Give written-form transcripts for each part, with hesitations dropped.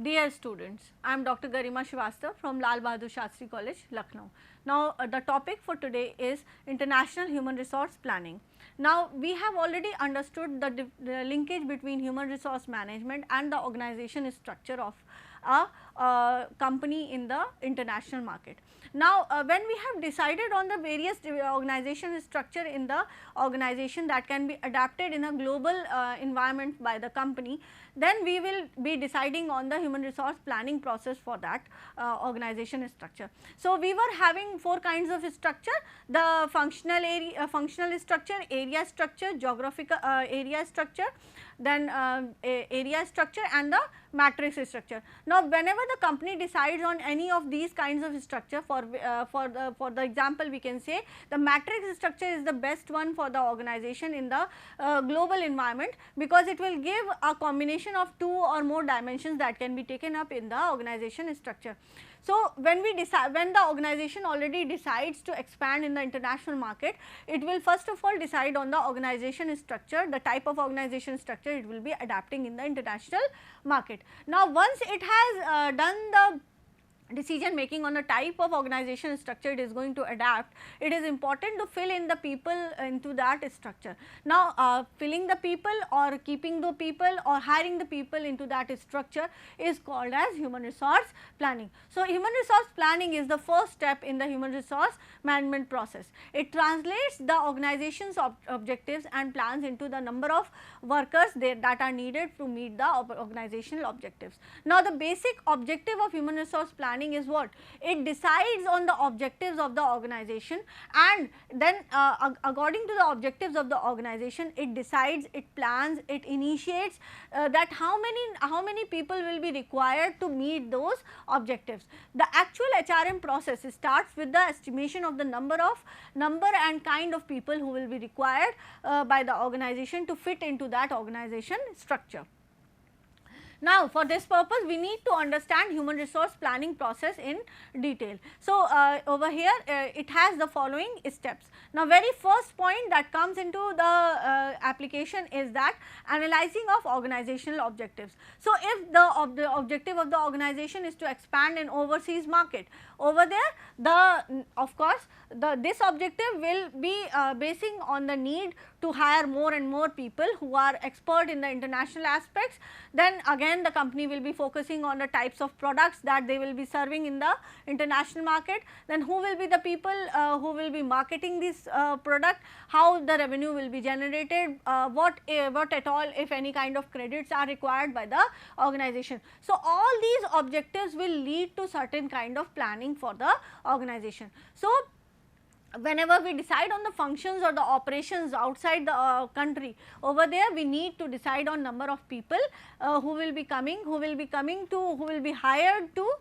Dear students, I am Dr. Garima Srivastava from Lal Bahadur Shastri College, Lucknow. Now, the topic for today is international human resource planning. Now, we have already understood the linkage between human resource management and the organization structure of a company in the international market. Now, when we have decided on the various organization structure in the organization that can be adapted in a global environment by the company, then we will be deciding on the human resource planning process for that organization structure. So, we were having 4 kinds of structure: the functional structure, area structure, geographical area structure, then area structure and the matrix structure. Now, whenever the company decides on any of these kinds of structure, for the example we can say the matrix structure is the best one for the organization in the global environment, because it will give a combination of 2 or more dimensions that can be taken up in the organization structure. So, when the organization already decides to expand in the international market, it will first of all decide on the organization structure, the type of organization structure it will be adapting in the international market. Now, once it has done the decision making on the type of organization structure it is going to adapt, it is important to fill in the people into that structure. Now, filling the people or keeping the people or hiring the people into that structure is called as human resource planning. So, human resource planning is the first step in the human resource management process. It translates the organization's objectives and plans into the number of workers that are needed to meet the organizational objectives. Now, the basic objective of human resource planning is what? It decides on the objectives of the organization, and then according to the objectives of the organization, it decides, it plans, it initiates that how many people will be required to meet those objectives. The actual HRM process starts with the estimation of the number and kind of people who will be required by the organization to fit into that organization structure. Now, for this purpose we need to understand human resource planning process in detail. So, over here it has the following steps. Now, very first point that comes into the application is that analyzing of organizational objectives. So, if the objective of the organization is to expand in overseas market, over there of course this objective will be basing on the need to hire more and more people who are expert in the international aspects. Then again the company will be focusing on the types of products that they will be serving in the international market. Then who will be the people who will be marketing this product, how the revenue will be generated, what at all if any kind of credits are required by the organization. So, all these objectives will lead to certain kind of planning for the organization. So, whenever we decide on the functions or the operations outside the country, over there we need to decide on number of people who will be hired to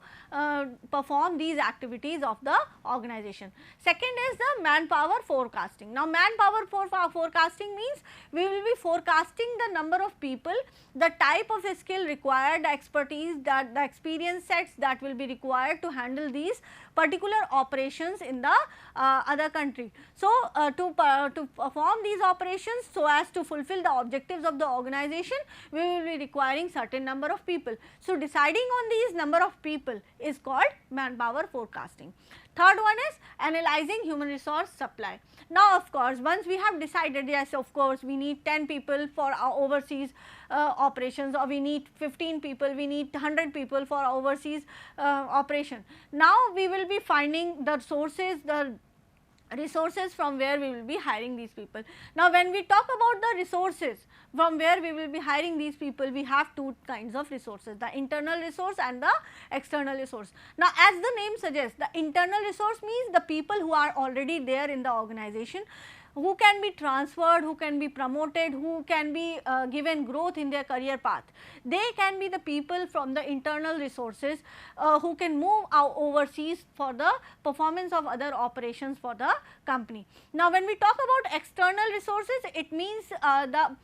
perform these activities of the organization. Second is the manpower forecasting. Now, manpower forecasting means we will be forecasting the number of people, the type of skill required, the expertise, that the experience sets that will be required to handle these particular operations in the other country. So, to perform these operations so as to fulfill the objectives of the organization, we will be requiring certain number of people. So, deciding on these number of people is called manpower forecasting. Third one is analyzing human resource supply. Now, of course, once we have decided, yes, of course, we need 10 people for our overseas operations, or we need 15 people, we need 100 people for our overseas operation. Now, we will be finding the resources from where we will be hiring these people. Now, when we talk about the resources from where we will be hiring these people, we have 2 kinds of resources, the internal resource and the external resource. Now, as the name suggests, the internal resource means the people who are already there in the organization, who can be transferred, who can be promoted, who can be given growth in their career path. They can be the people from the internal resources who can move out overseas for the performance of other operations for the company. Now, when we talk about external resources, it means the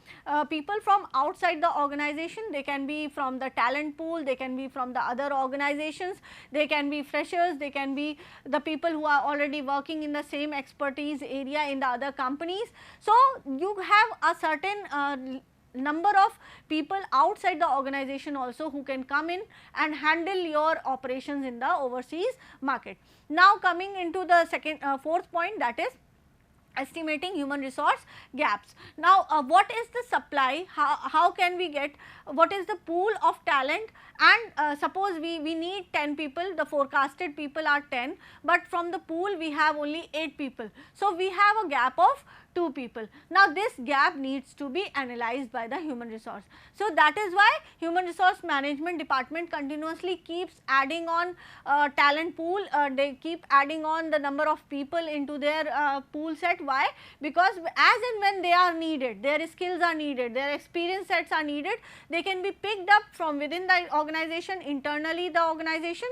people from outside the organization. They can be from the talent pool, they can be from the other organizations, they can be freshers, they can be the people who are already working in the same expertise area in the other companies. So, you have a certain number of people outside the organization also who can come in and handle your operations in the overseas market. Now, coming into the fourth point, that is estimating human resource gaps. Now, what is the supply, how can we get, what is the pool of talent, and suppose we need 10 people, the forecasted people are 10, but from the pool we have only 8 people. So, we have a gap of 2 people. Now, this gap needs to be analyzed by the human resource. So, that is why human resource management department continuously keeps adding on talent pool, they keep adding on the number of people into their pool set. Why? Because as and when they are needed, their skills are needed, their experience sets are needed, they can be picked up from within the organization, internally the organization,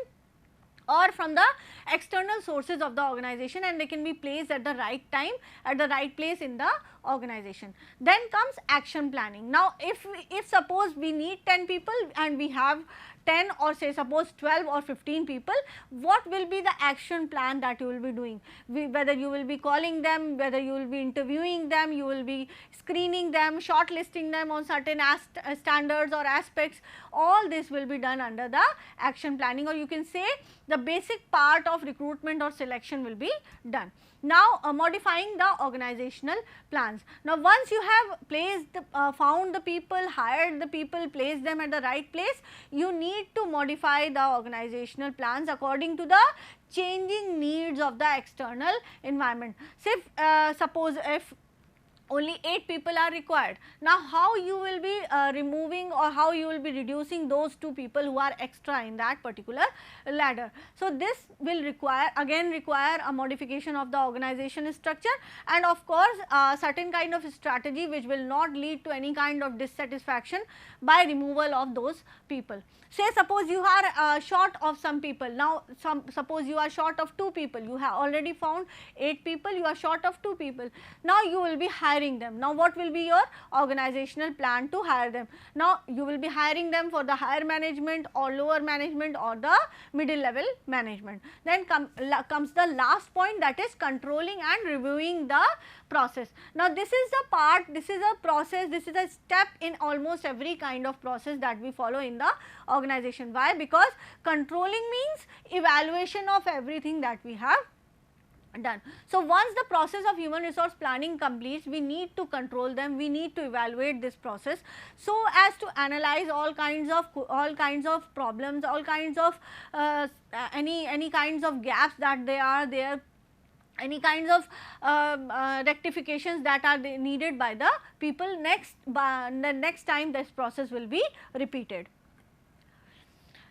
or from the external sources of the organization, and they can be placed at the right time, at the right place in the organization. Then comes action planning. Now, if suppose we need 10 people and we have 10 or say suppose 12 or 15 people, what will be the action plan that you will be doing? Whether you will be calling them, whether you will be interviewing them, you will be screening them, shortlisting them on certain standards or aspects, all this will be done under the action planning, or you can say the basic part of recruitment or selection will be done. Now, modifying the organizational plans. Now, once you have placed, found the people, hired the people, placed them at the right place, you need to modify the organizational plans according to the changing needs of the external environment. Say, suppose if only 8 people are required. Now, how you will be removing or how you will be reducing those 2 people who are extra in that particular ladder. So, this will require a modification of the organization structure, and of course, certain kind of strategy which will not lead to any kind of dissatisfaction by removal of those people. Say suppose you are short of some people. Now, suppose you are short of 2 people, you have already found 8 people, you are short of 2 people. Now, you will be hiring them. Now, what will be your organizational plan to hire them? Now, you will be hiring them for the higher management or lower management or the middle level management. Then comes the last point, that is controlling and reviewing the process. Now, this is the part, this is a process, this is a step in almost every kind of process that we follow in the organization. Why? Because controlling means evaluation of everything that we have done. So, once the process of human resource planning completes, we need to control them, we need to evaluate this process, so as to analyze all kinds of problems, all kinds of any kinds of gaps that they are there, any kinds of rectifications that are needed by the people the next time this process will be repeated.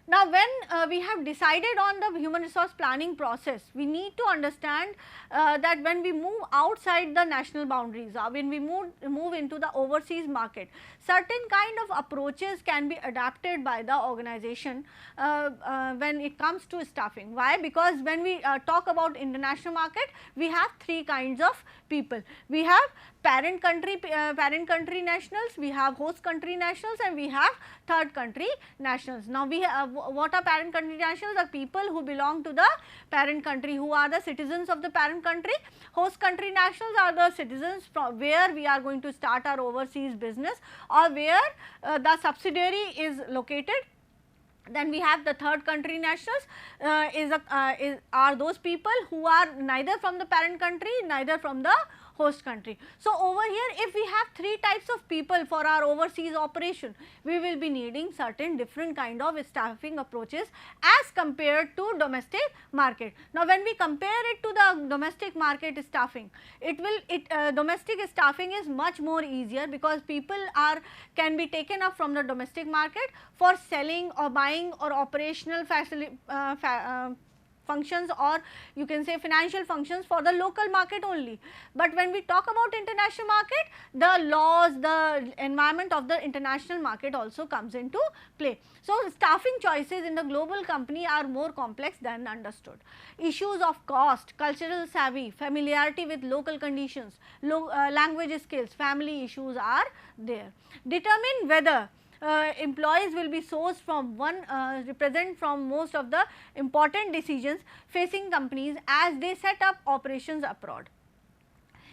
Now, when we have decided on the human resource planning process, we need to understand that when we move outside the national boundaries, when we move into the overseas market, certain kind of approaches can be adapted by the organization when it comes to staffing. Why? Because when we talk about international market, we have 3 kinds of people. We have parent country nationals, we have host country nationals, and we have third country nationals. Now, we have, what are parent country nationals? The people who belong to the parent country, who are the citizens of the parent country. Host country nationals are the citizens from where we are going to start our overseas business or where the subsidiary is located. Then we have the third country nationals are those people who are neither from the parent country, neither from the host country. So, over here if we have 3 types of people for our overseas operation, we will be needing certain different kind of staffing approaches as compared to domestic market. Now, when we compare it to the domestic market staffing, domestic staffing is much more easier because people can be taken up from the domestic market for selling or buying or operational functions, or you can say financial functions for the local market only. But when we talk about international market, the laws, the environment of the international market also comes into play. So, staffing choices in the global company are more complex than understood. Issues of cost, cultural savvy, familiarity with local conditions, language skills, family issues are there. Determine whether employees will be sourced from represent from most of the important decisions facing companies as they set up operations abroad.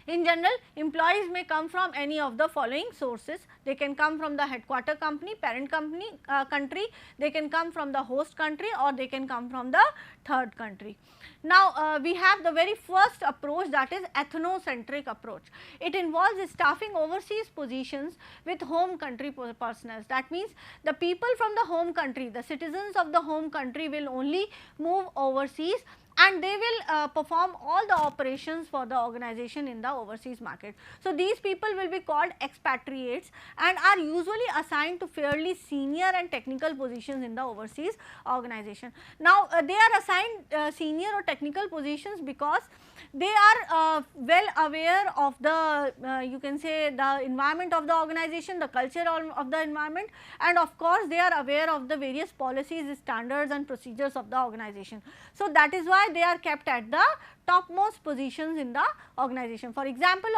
In general, employees may come from any of the following sources. They can come from the headquarter company, parent company, country, they can come from the host country, or they can come from the third country. Now, we have the very first approach, that is ethnocentric approach. It involves staffing overseas positions with home country personnel. That means the people from the home country, the citizens of the home country will only move overseas, and they will perform all the operations for the organization in the overseas market. So, these people will be called expatriates and are usually assigned to fairly senior and technical positions in the overseas organization. Now, they are assigned senior or technical positions because they are well aware of the you can say the environment of the organization, the culture of the environment, and of course, they are aware of the various policies, standards and procedures of the organization. So, that is why they are kept at the topmost positions in the organization. For example,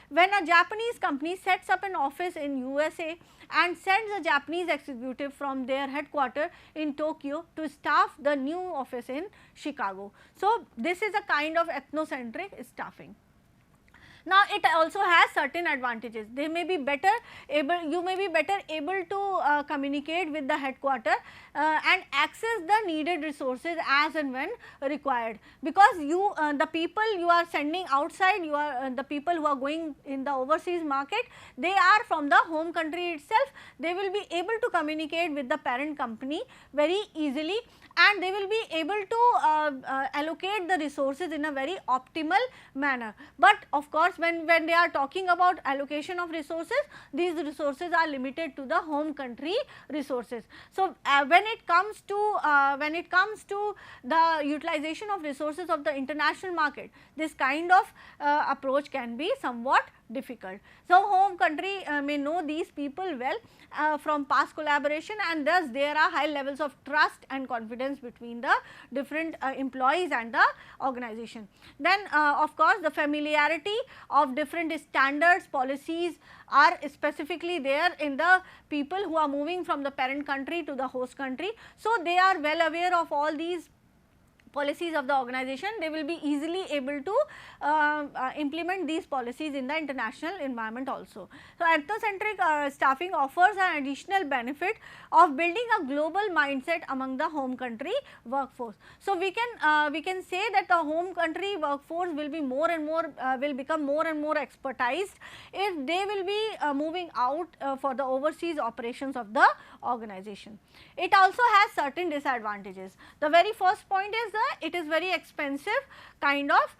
when a Japanese company sets up an office in USA and sends a Japanese executive from their headquarters in Tokyo to staff the new office in Chicago. So, this is a kind of ethnocentric staffing. Now, it also has certain advantages. They may be better able, you may be better able to communicate with the headquarter and access the needed resources as and when required, because you the people you are sending outside, you are the people who are going in the overseas market, they are from the home country itself. They will be able to communicate with the parent company very easily, and they will be able to allocate the resources in a very optimal manner. But of course, when they are talking about allocation of resources, these resources are limited to the home country resources. So, when it comes to the utilization of resources of the international market, this kind of approach can be somewhat difficult. So, home country may know these people well from past collaboration, and thus there are high levels of trust and confidence between the different employees and the organization. Then of course, the familiarity of different standards, policies are specifically there in the people who are moving from the parent country to the host country. So, they are well aware of all these policies of the organization. They will be easily able to implement these policies in the international environment also. So, ethnocentric staffing offers an additional benefit of building a global mindset among the home country workforce. So, we can say that the home country workforce will be more and more will become more and more expertized if they will be moving out for the overseas operations of the organization. It also has certain disadvantages. The very first point is that it is very expensive kind of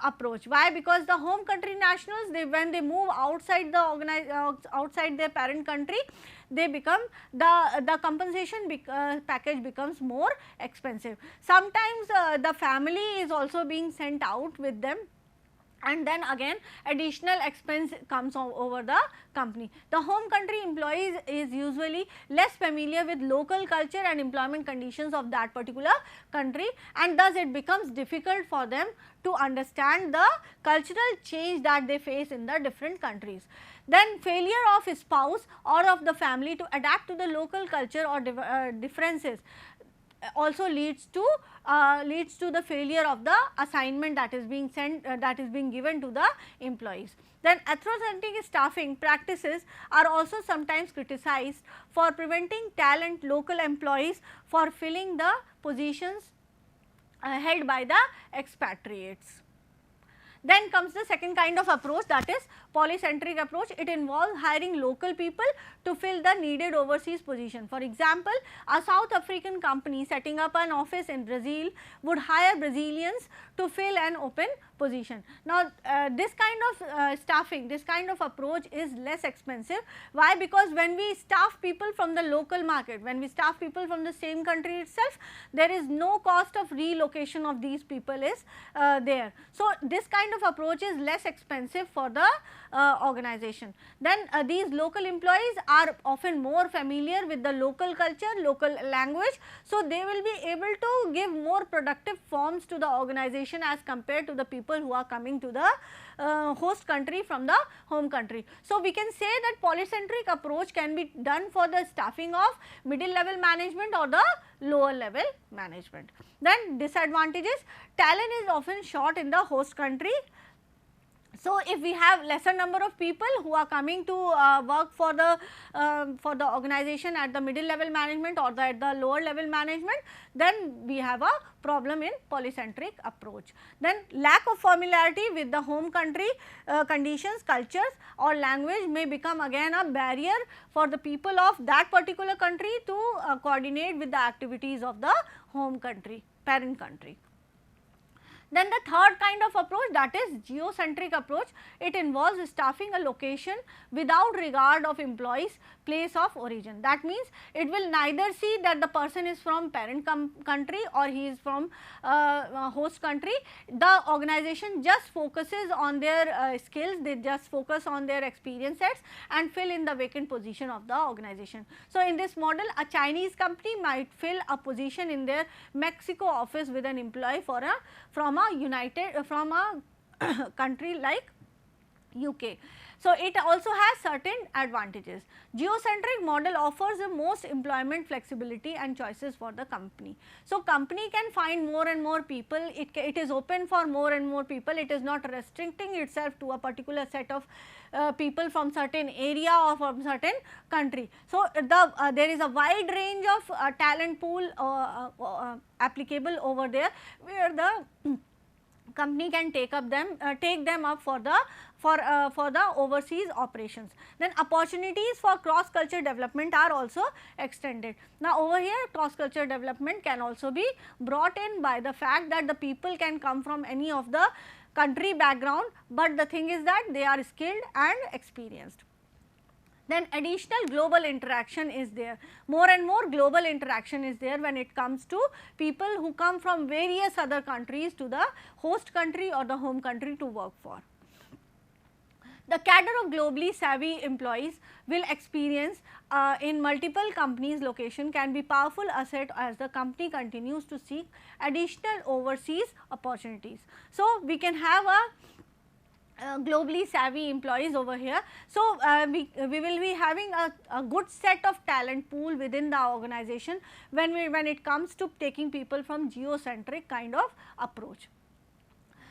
approach. Why? Because the home country nationals, when they move outside the outside their parent country, they become the compensation package becomes more expensive. Sometimes the family is also being sent out with them, and then again additional expense comes over the company. The home country employees is usually less familiar with local culture and employment conditions of that particular country, and thus it becomes difficult for them to understand the cultural change that they face in the different countries. Then failure of a spouse or of the family to adapt to the local culture or differences also leads to the failure of the assignment that is being sent that is being given to the employees. Then ethnocentric staffing practices are also sometimes criticized for preventing talent local employees for filling the positions held by the expatriates. Then comes the second kind of approach, that is polycentric approach. It involves hiring local people to fill the needed overseas position. For example, a South African company setting up an office in Brazil would hire Brazilians to fill an open position. Now, this kind of staffing, this kind of approach is less expensive. Why? Because when we staff people from the local market, when we staff people from the same country itself, there is no cost of relocation of these people is there. So, this kind of approach is less expensive for the organization. Then these local employees are often more familiar with the local culture, local language. So, they will be able to give more productive forms to the organization as compared to the people who are coming to the host country from the home country. So, we can say that polycentric approach can be done for the staffing of middle level management or the lower level management. Then disadvantages, talent is often short in the host country. So, if we have lesser number of people who are coming to work for the organization at the middle level management or at the lower level management, then we have a problem in polycentric approach. Then lack of familiarity with the home country conditions, cultures or language may become again a barrier for the people of that particular country to coordinate with the activities of the home country, parent country. Then the third kind of approach, that is geocentric approach. It involves staffing a location without regard of employees place of origin. That means it will neither see that the person is from parent country or he is from host country. The organization just focuses on their skills, they just focus on their experience sets and fill in the vacant position of the organization. So, in this model a Chinese company might fill a position in their Mexico office with an employee from a country like UK. So, it also has certain advantages. Geocentric model offers the most employment flexibility and choices for the company. So, company can find more and more people, it is open for more and more people, it is not restricting itself to a particular set of people from certain area or from certain country. So, there is a wide range of talent pool applicable over there, where the company can take them up for the overseas operations. Then opportunities for cross culture development are also extended. Now, over here cross culture development can also be brought in by the fact that the people can come from any of the country background, but the thing is that they are skilled and experienced. Then additional global interaction is there, more and more global interaction is there when it comes to people who come from various other countries to the host country or the home country to work for. The cadre of globally savvy employees will experience in multiple companies location can be powerful asset as the company continues to seek additional overseas opportunities. So, we can have a globally savvy employees over here. So, we will be having a good set of talent pool within the organization when it comes to taking people from geocentric kind of approach.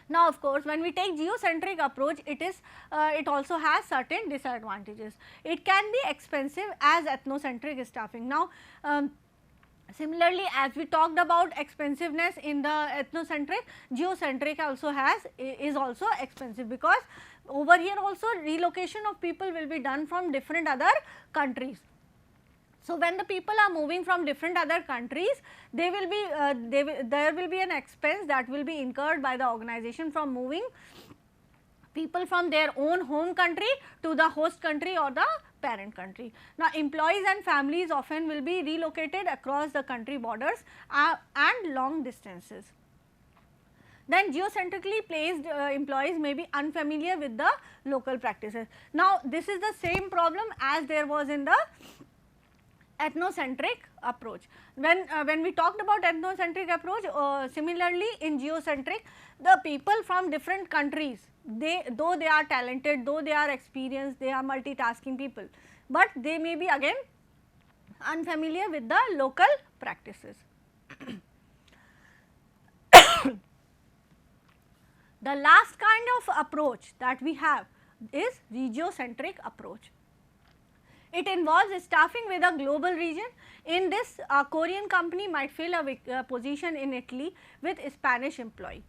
Now, of course, when we take geocentric approach, it also has certain disadvantages. It can be expensive as ethnocentric staffing. Now, similarly, as we talked about expensiveness in the ethnocentric, geocentric is also expensive, because over here also relocation of people will be done from different other countries. So, when the people are moving from different other countries, there will be an expense that will be incurred by the organization from moving people from their own home country to the host country or the parent country. Now, employees and families often will be relocated across the country borders and long distances. Then geocentrically placed employees may be unfamiliar with the local practices. Now, this is the same problem as there was in the ethnocentric approach. When we talked about ethnocentric approach, similarly in geocentric, the people from different countries, though they are talented, though they are experienced, they are multitasking people, but they may be again unfamiliar with the local practices. The last kind of approach that we have is regiocentric approach. It involves staffing with a global region. In this, a Korean company might fill a position in Italy with a Spanish employee.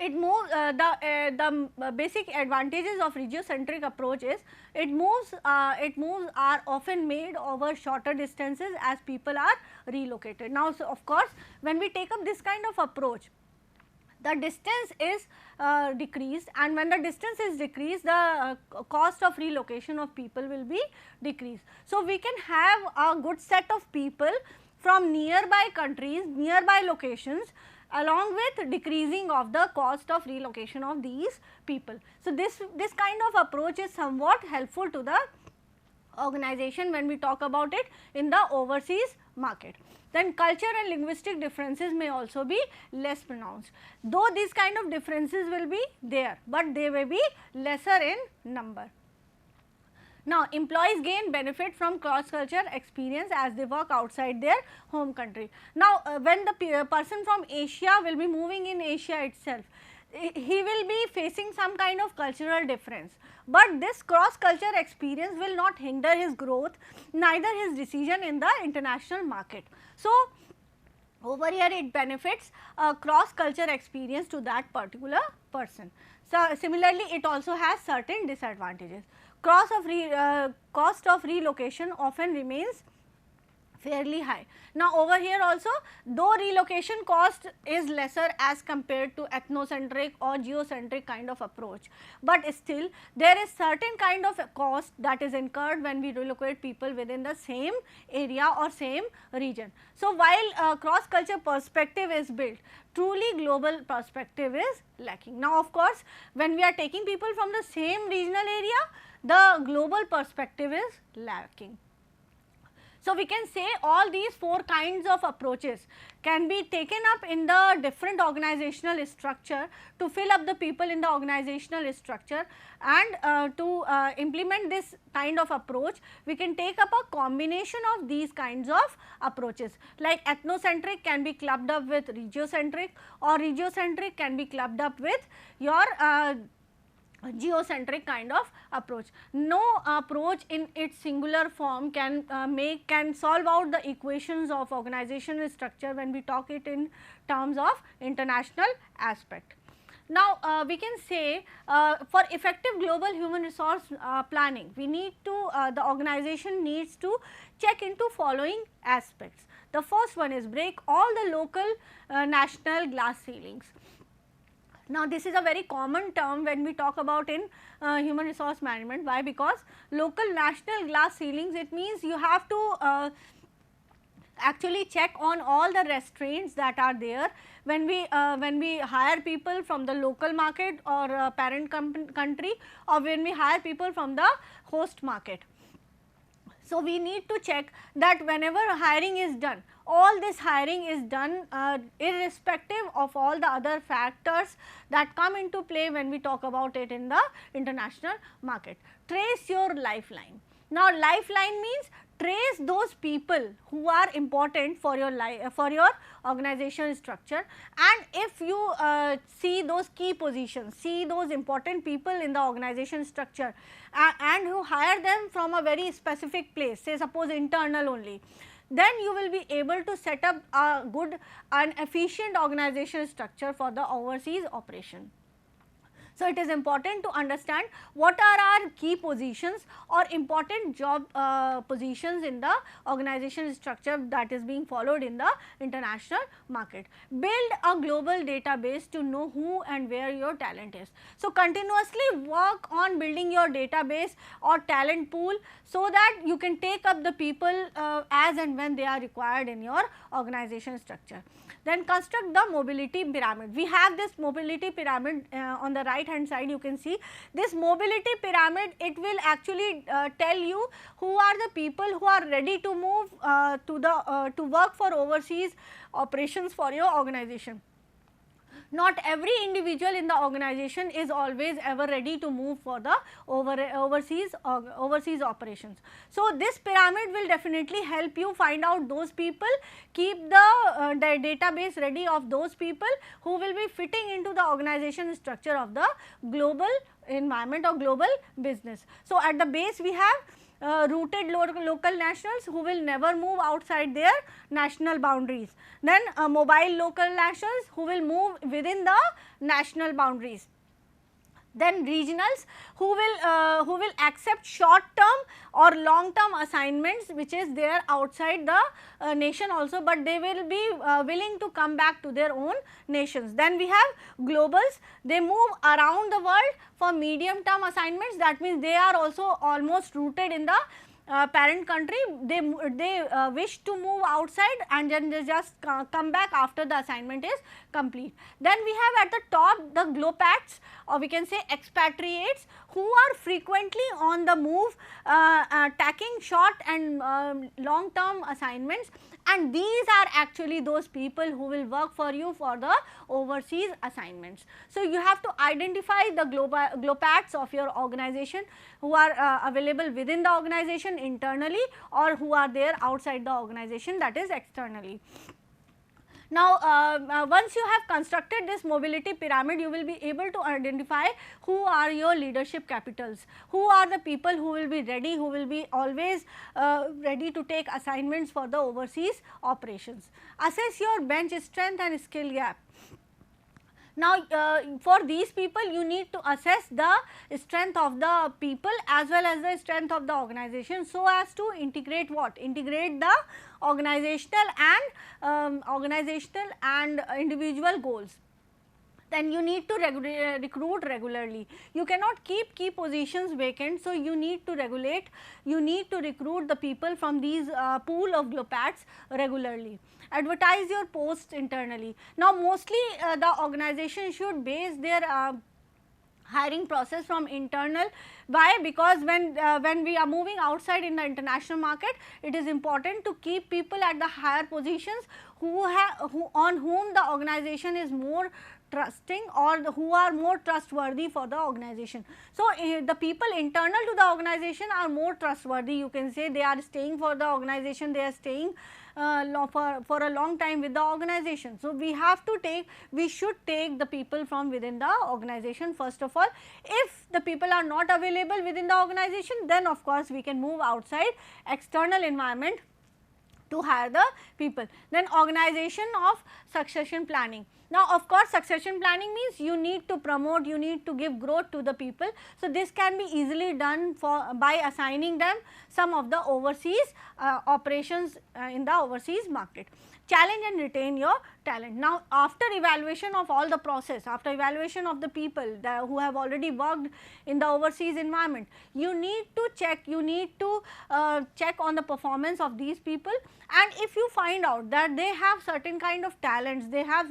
It moves the basic advantages of regiocentric approach is it moves are often made over shorter distances as people are relocated. Now, so of course, when we take up this kind of approach, the distance is decreased, and when the distance is decreased, the cost of relocation of people will be decreased. So, we can have a good set of people from nearby countries, nearby locations, along with decreasing of the cost of relocation of these people. So, this kind of approach is somewhat helpful to the organization when we talk about it in the overseas market. Then culture and linguistic differences may also be less pronounced, though these kind of differences will be there, but they may be lesser in number. Now, employees gain benefit from cross culture experience as they work outside their home country. Now, when the person from Asia will be moving in Asia itself, he will be facing some kind of cultural difference, but this cross culture experience will not hinder his growth, neither his decision in the international market. So, over here it benefits a cross culture experience to that particular person. So, similarly it also has certain disadvantages. Cost of relocation often remains fairly high. Now, over here also, though relocation cost is lesser as compared to ethnocentric or geocentric kind of approach, but still there is certain kind of cost that is incurred when we relocate people within the same area or same region. So, while cross culture perspective is built, truly global perspective is lacking. Now, of course, when we are taking people from the same regional area, the global perspective is lacking. So, we can say all these 4 kinds of approaches can be taken up in the different organizational structure to fill up the people in the organizational structure, and to implement this kind of approach, we can take up a combination of these kinds of approaches, like ethnocentric can be clubbed up with regiocentric, or regiocentric can be clubbed up with your geocentric kind of approach. No approach in its singular form can solve out the equations of organizational structure when we talk it in terms of international aspect. Now, we can say for effective global human resource planning, we need to the organization needs to check into following aspects. The first one is break all the local national glass ceilings. Now, this is a very common term when we talk about in human resource management. Why? Because local national glass ceilings, it means you have to actually check on all the restraints that are there when we hire people from the local market or parent country, or when we hire people from the host market. So, we need to check that whenever hiring is done, all this hiring is done irrespective of all the other factors that come into play when we talk about it in the international market. Trace your lifeline. Now, lifeline means trace those people who are important for your organization structure, and if you see those key positions, see those important people in the organization structure, and you hire them from a very specific place, say suppose internal only, then you will be able to set up a good and efficient organization structure for the overseas operation. So, it is important to understand what are our key positions or important job positions in the organization structure that is being followed in the international market. Build a global database to know who and where your talent is. So, continuously work on building your database or talent pool, so that you can take up the people as and when they are required in your organization structure. Then construct the mobility pyramid. We have this mobility pyramid on the right hand side, you can see this mobility pyramid. It will actually tell you who are the people who are ready to move to work for overseas operations for your organization. Not every individual in the organization is always ever ready to move for the overseas operations. So, this pyramid will definitely help you find out those people, keep the database ready of those people who will be fitting into the organization structure of the global environment or global business. So, at the base we have rooted local nationals who will never move outside their national boundaries. Then mobile local nationals who will move within the national boundaries. Then regionals who will accept short term or long term assignments which is there outside the nation also, but they will be willing to come back to their own nations. Then we have globals, they move around the world for medium term assignments, that means they are also almost rooted in the parent country, they wish to move outside and then they just come back after the assignment is complete. Then we have at the top the glopats, or we can say expatriates, who are frequently on the move, taking short and long term assignments, and these are actually those people who will work for you for the overseas assignments. So, you have to identify the glopats of your organization who are available within the organization internally or who are there outside the organization, that is externally. Now, once you have constructed this mobility pyramid, you will be able to identify who are your leadership capitals, who are the people who will be ready, who will be always ready to take assignments for the overseas operations. Assess your bench strength and skill gap. Now, for these people you need to assess the strength of the people as well as the strength of the organization, so as to integrate what? Integrate the organizational and individual goals. Then you need to recruit regularly. You cannot keep key positions vacant, so you need to recruit the people from these pool of glopats regularly. Advertise your posts internally. Now, mostly the organization should base their hiring process from internal. Why? Because when we are moving outside in the international market, it is important to keep people at the higher positions on whom the organization is more trusting, or who are more trustworthy for the organization. So, the people internal to the organization are more trustworthy. You can say they are staying for the organization, they are staying for a long time with the organization. So, we should take the people from within the organization first of all. If the people are not available within the organization, then of course, we can move outside external environment to hire the people. Then organization of succession planning. Now, of course, succession planning means you need to promote, you need to give growth to the people. So, this can be easily done by assigning them some of the overseas operations in the overseas market. Challenge and retain your talent. Now, after evaluation of all the process, after evaluation of the people who have already worked in the overseas environment, you need to check on the performance of these people, and if you find out that they have certain kind of talents,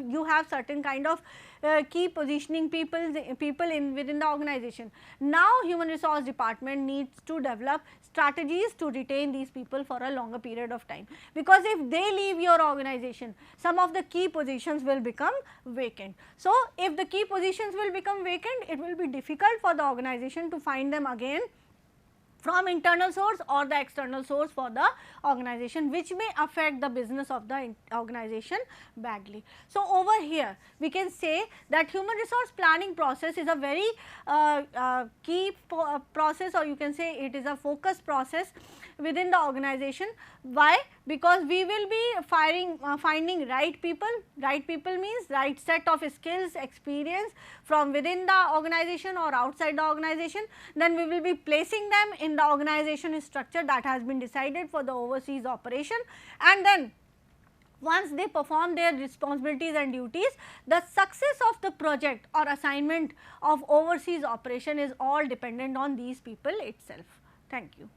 you have certain kind of key positioning people within the organization. Now, human resource department needs to develop strategies to retain these people for a longer period of time, because if they leave your organization, some of the key positions will become vacant. So, if the key positions will become vacant, it will be difficult for the organization to find them again from internal source or the external source for the organization, which may affect the business of the organization badly. So, over here we can say that human resource planning process is a very key process, or you can say it is a focused process within the organization. Why? Because we will be finding right people. Right people means right set of skills, experience from within the organization or outside the organization. Then we will be placing them in the organization structure that has been decided for the overseas operation, and then once they perform their responsibilities and duties, the success of the project or assignment of overseas operation is all dependent on these people itself. Thank you.